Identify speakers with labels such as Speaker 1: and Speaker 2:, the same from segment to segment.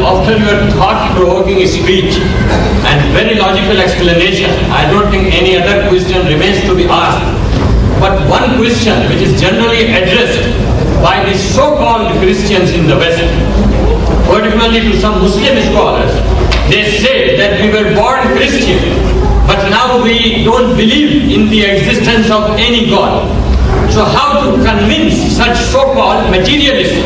Speaker 1: after your thought-provoking speech and very logical explanation, I don't think any other question remains to be asked. But one question which is generally addressed by the so-called Christians in the West, particularly to some Muslim scholars, they say that we were born Christian, but now we don't believe in the existence of any God. So how to convince such so-called materialists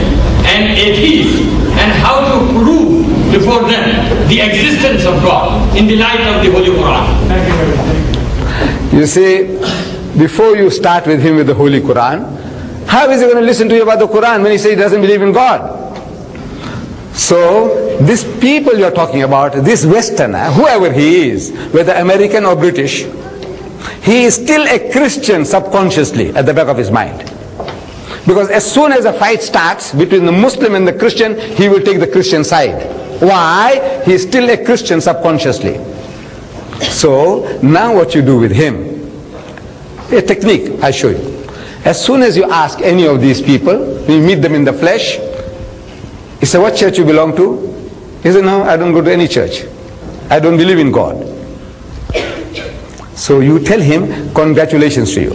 Speaker 1: and atheists, and how to prove before them the existence of God in the light of the Holy Quran?
Speaker 2: You see, before you start with him with the Holy Quran, how is he going to listen to you about the Quran when he says he doesn't believe in God? So, these people you're talking about, this Westerner, whoever he is, whether American or British, he is still a Christian subconsciously at the back of his mind. Because as soon as a fight starts between the Muslim and the Christian, he will take the Christian side. Why? He is still a Christian subconsciously. So, now what you do with him, a technique I'll show you. As soon as you ask any of these people, you meet them in the flesh, he said, what church you belong to? He said, no, I don't go to any church. I don't believe in God. So you tell him, congratulations to you.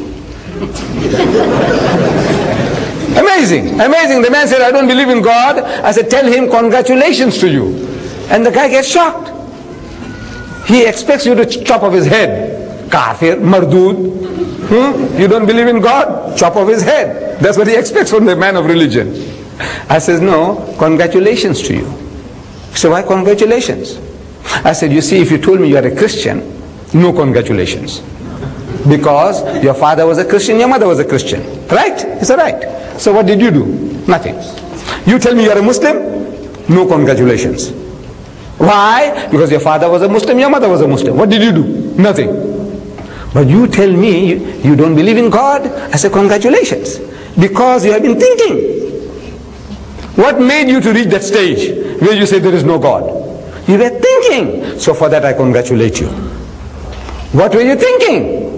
Speaker 2: Amazing, amazing. The man said, I don't believe in God. I said, tell him, congratulations to you. And the guy gets shocked. He expects you to chop off his head. Kafir, mardud. You don't believe in God? Chop off his head. That's what he expects from the man of religion. I said, no, congratulations to you. He said, why congratulations? I said, you see, if you told me you are a Christian, no congratulations. Because your father was a Christian, your mother was a Christian. Right? He said, right. So what did you do? Nothing. You tell me you are a Muslim, no congratulations. Why? Because your father was a Muslim, your mother was a Muslim. What did you do? Nothing. But you tell me you don't believe in God, I say congratulations. Because you have been thinking. What made you to reach that stage where you say there is no God? You were thinking. So for that I congratulate you. What were you thinking?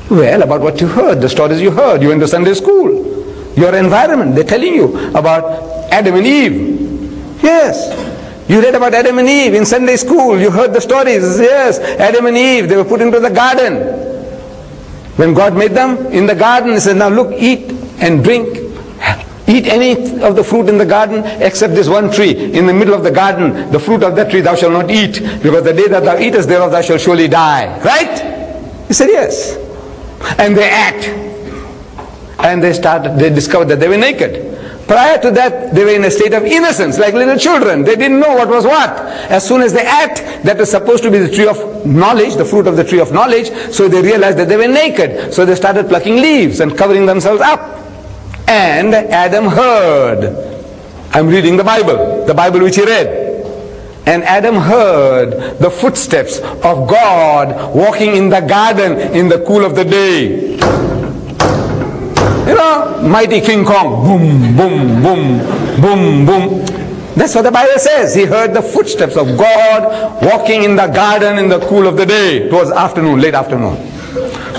Speaker 2: Well, about what you heard, the stories you heard. You went to Sunday school. Your environment, they're telling you about Adam and Eve. Yes. You read about Adam and Eve in Sunday school. You heard the stories. Yes, Adam and Eve, they were put into the garden. When God made them in the garden, he said, now look, eat and drink. Eat any of the fruit in the garden except this one tree. In the middle of the garden, the fruit of that tree thou shalt not eat, because the day that thou eatest thereof thou shalt surely die. Right? He said, yes. And they ate. And they discovered that they were naked. Prior to that, they were in a state of innocence, like little children. They didn't know what was what. As soon as they ate, that was supposed to be the tree of knowledge, the fruit of the tree of knowledge, so they realized that they were naked. So they started plucking leaves and covering themselves up. And Adam heard. I'm reading the Bible which he read. And Adam heard the footsteps of God walking in the garden in the cool of the day. You know, mighty King Kong. Boom, boom, boom, boom, boom. That's what the Bible says. He heard the footsteps of God walking in the garden in the cool of the day. It was afternoon, late afternoon.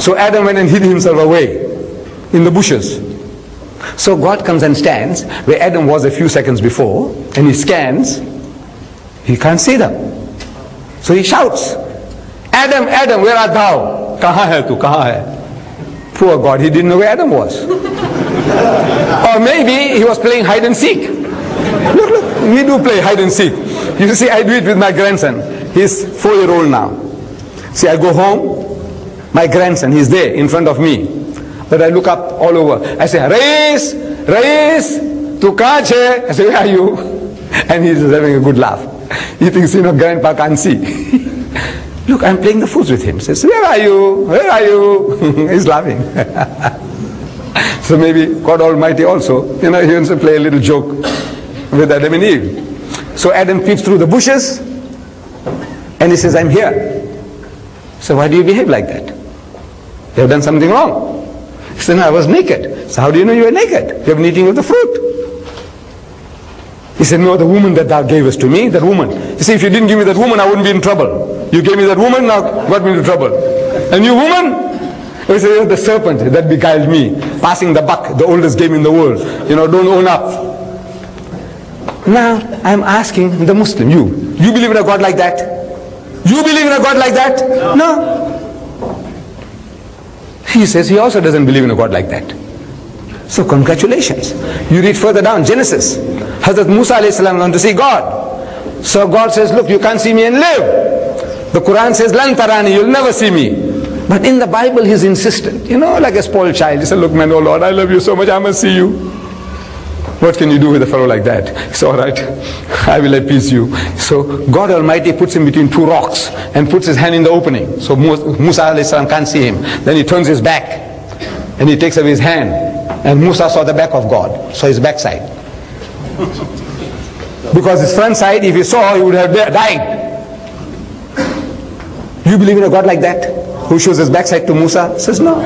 Speaker 2: So Adam went and hid himself away in the bushes. So God comes and stands where Adam was a few seconds before, and he scans. He can't see them. So he shouts, Adam, Adam, where art thou? Kahan hai tu, kahan hai? Poor God, he didn't know where Adam was. Or maybe he was playing hide and seek. Look, look, we do play hide and seek. You see, I do it with my grandson. He's 4-year-old now. See, I go home, my grandson, he's there in front of me. But I look up all over. I say, Rais, Rais, tu kahan hai? I say, where are you? And he's just having a good laugh. He thinks, grandpa can't see. Look, I'm playing the fools with him. He says, where are you? Where are you? He's laughing. So maybe God Almighty also, he wants to play a little joke with Adam and Eve. So Adam peeps through the bushes and he says, I'm here. So why do you behave like that? You have done something wrong. He said, no, I was naked. So how do you know you were naked? You have been eating of the fruit. He said, no, the woman that thou gavest to me, that woman. You see, if you didn't give me that woman, I wouldn't be in trouble. You gave me that woman, now got me into trouble. And you woman? He said, the serpent that beguiled me, passing the buck, the oldest game in the world. Don't own up. Now, I'm asking the Muslim, you believe in a God like that? You believe in a God like that? No. He says he also doesn't believe in a God like that. So congratulations. You read further down, Genesis. Hazrat Musa alayhi salam wanted to see God. So God says, look, you can't see me and live. The Quran says, lan tarani, you'll never see me. But in the Bible, he's insistent. You know, like a spoiled child. He said, look man, oh Lord, I love you so much, I must see you. What can you do with a fellow like that? It's all right, I will appease you. So God Almighty puts him between two rocks and puts his hand in the opening. So Musa alayhi salam can't see him. Then he turns his back and he takes away his hand. And Musa saw the back of God, saw his backside. Because his front side, if he saw, he would have died. You believe in a God like that? Who shows his backside to Musa? Says no.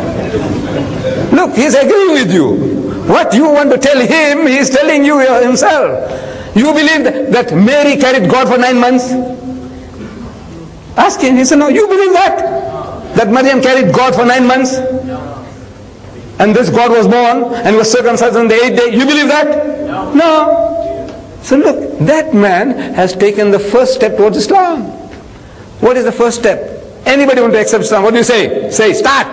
Speaker 2: Look, he's agreeing with you. What you want to tell him, he's telling you himself. You believe that Mary carried God for 9 months? Ask him. He said, no, you believe that? That Maryam carried God for 9 months? And this God was born and was circumcised on the 8th day. You believe that? No. So look, that man has taken the first step towards Islam. What is the first step? Anybody want to accept Islam? What do you say? Say, start.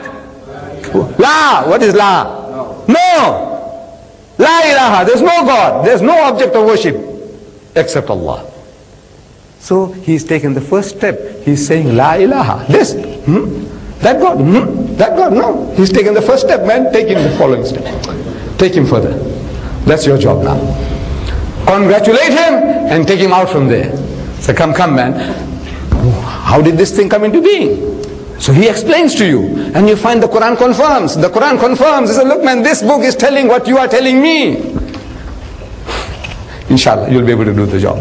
Speaker 2: La. What is la? No. La ilaha. There's no God. There's no object of worship except Allah. So he's taken the first step. He's saying la ilaha. This. That God. That God. No. He's taken the first step, man. Take him the following step. Take him further. That's your job now. Congratulate him and take him out from there. So come man. How did this thing come into being? So he explains to you, and you find the Quran confirms. The Quran confirms. He says, look man, this book is telling what you are telling me. Inshallah, you'll be able to do the job.